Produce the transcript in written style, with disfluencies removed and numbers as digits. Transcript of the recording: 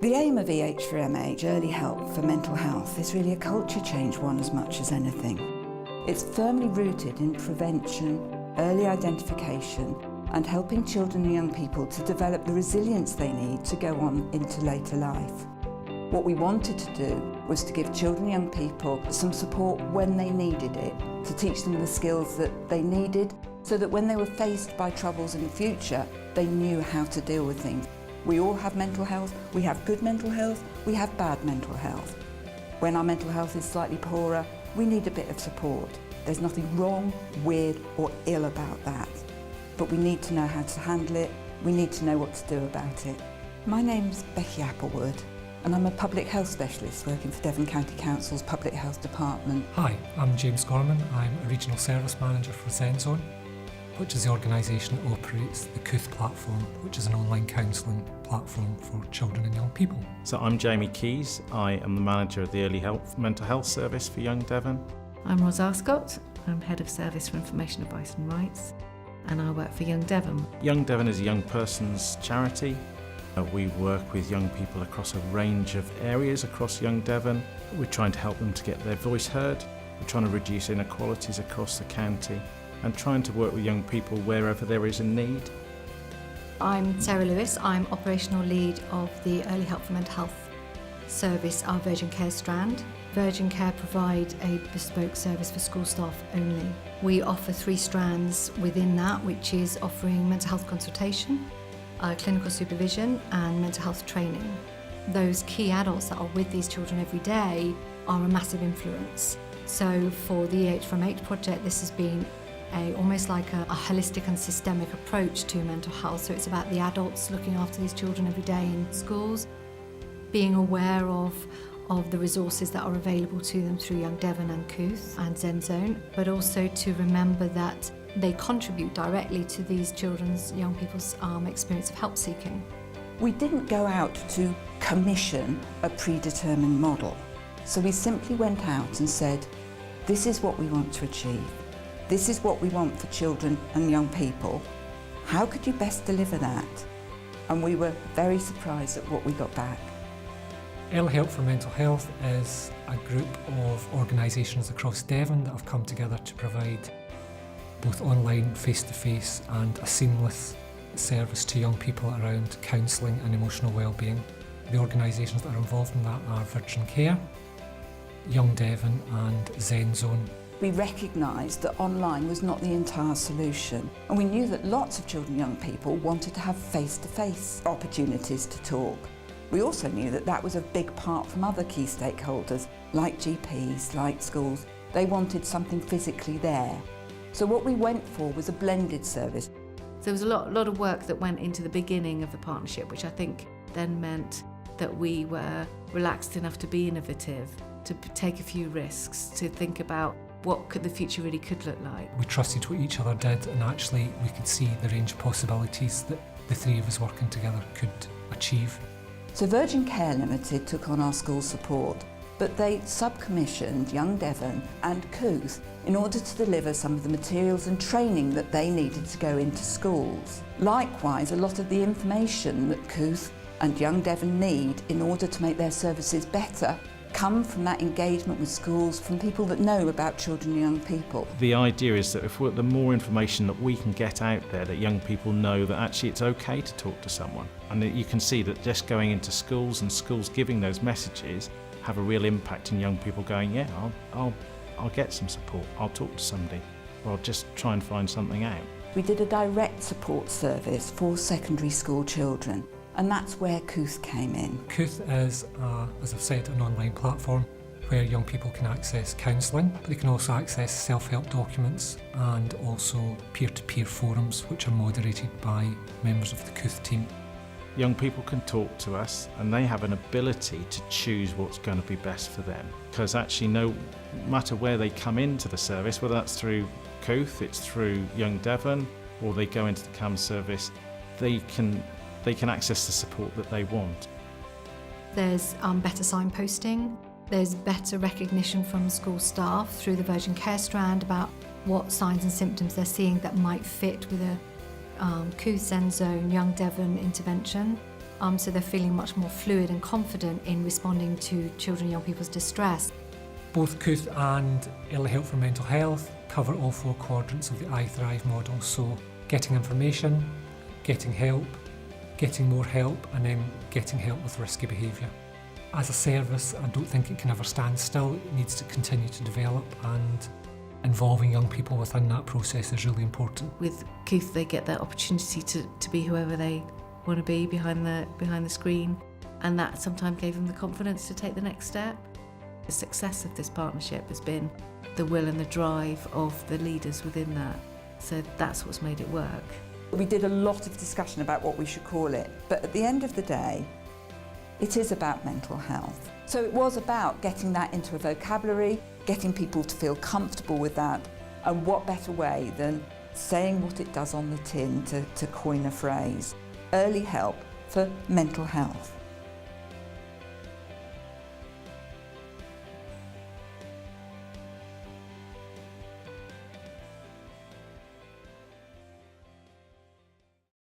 The aim of EH4MH, early help for mental health, is really a culture change one as much as anything. It's firmly rooted in prevention, early identification, and helping children and young people to develop the resilience they need to go on into later life. What we wanted to do was to give children and young people some support when they needed it, to teach them the skills that they needed so that when they were faced by troubles in the future, they knew how to deal with things. We all have mental health. We have good mental health, we have bad mental health. When our mental health is slightly poorer, we need a bit of support. There's nothing wrong, weird or ill about that. But we need to know how to handle it, we need to know what to do about it. My name's Becky Applewood and I'm a public health specialist working for Devon County Council's Public Health Department. Hi, I'm James Gorman. I'm a Regional Service Manager for XenZone, which is the organisation that operates the Kooth platform, which is an online counselling platform for children and young people. So I'm Jamie Keys. I am the manager of the Early Mental Health Service for Young Devon. I'm Ros Arscott. I'm Head of Service for Information Advice and Rights, and I work for Young Devon. Young Devon is a young person's charity. We work with young people across a range of areas across Young Devon. We're trying to help them to get their voice heard. We're trying to reduce inequalities across the county and trying to work with young people wherever there is a need. I'm Sarah Lewis. I'm Operational Lead of the Early Help for Mental Health Service, our Virgin Care strand. Virgin Care provide a bespoke service for school staff only. We offer 3 strands within that, which is offering mental health consultation, clinical supervision and mental health training. Those key adults that are with these children every day are a massive influence. So for the EH4MH project, this has been almost like a holistic and systemic approach to mental health. So it's about the adults looking after these children every day in schools, being aware of the resources that are available to them through Young Devon and Kooth and XenZone, but also to remember that they contribute directly to these children's, young people's experience of help seeking. We didn't go out to commission a predetermined model. So we simply went out and said, this is what we want to achieve. This is what we want for children and young people. How could you best deliver that? And we were very surprised at what we got back. Early Help for Mental Health is a group of organisations across Devon that have come together to provide both online, face-to-face and a seamless service to young people around counselling and emotional wellbeing. The organisations that are involved in that are Virgin Care, Young Devon and XenZone. We recognised that online was not the entire solution, and we knew that lots of children and young people wanted to have face-to-face opportunities to talk. We also knew that that was a big part from other key stakeholders, like GPs, like schools. They wanted something physically there. So what we went for was a blended service. So there was a lot of work that went into the beginning of the partnership, which I think then meant that we were relaxed enough to be innovative, to take a few risks, to think about what the future really could look like. We trusted what each other did, and actually we could see the range of possibilities that the 3 of us working together could achieve. So Virgin Care Limited took on our school support, but they sub-commissioned Young Devon and Kooth in order to deliver some of the materials and training that they needed to go into schools. Likewise, a lot of the information that Kooth and Young Devon need in order to make their services better come from that engagement with schools, from people that know about children and young people. The idea is that the more information that we can get out there, that young people know that actually it's okay to talk to someone. And that you can see that just going into schools and schools giving those messages have a real impact in young people going, yeah, I'll get some support, I'll talk to somebody, or I'll just try and find something out. We did a direct support service for secondary school children, and that's where Kooth came in. Kooth is, as I've said, an online platform where young people can access counselling, but they can also access self-help documents and also peer-to-peer forums which are moderated by members of the Kooth team. Young people can talk to us and they have an ability to choose what's going to be best for them, because actually no matter where they come into the service, whether that's through Kooth, it's through Young Devon, or they go into the CAM service, they can access the support that they want. There's better signposting, there's better recognition from school staff through the Virgin Care strand about what signs and symptoms they're seeing that might fit with a Kooth, XenZone, Young Devon intervention. so they're feeling much more fluid and confident in responding to children and young people's distress. Both Kooth and Early Help for Mental Health cover all 4 quadrants of the I Thrive model, so getting information, getting help, getting more help, and then getting help with risky behaviour. As a service, I don't think it can ever stand still. It needs to continue to develop, and involving young people within that process is really important. With Kooth, they get that opportunity to be whoever they want to be behind the screen, and that sometimes gave them the confidence to take the next step. The success of this partnership has been the will and the drive of the leaders within that, so that's what's made it work. We did a lot of discussion about what we should call it, but at the end of the day, it is about mental health. So it was about getting that into a vocabulary, getting people to feel comfortable with that, and what better way than saying what it does on the tin to coin a phrase. Early help for mental health.